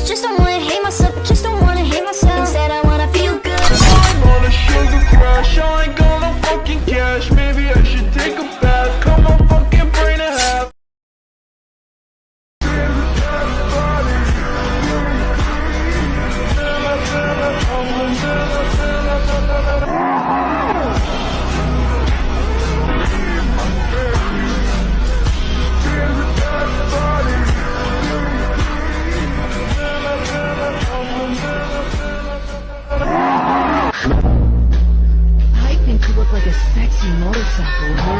just don't wanna hate myself, I just don't wanna hate myself. Instead I wanna feel good. I'm on a sugar crash, I ain't got no fucking cash. Maybe I should take a bath, cut my fucking brain in half. I think you look like a sexy motorcycle.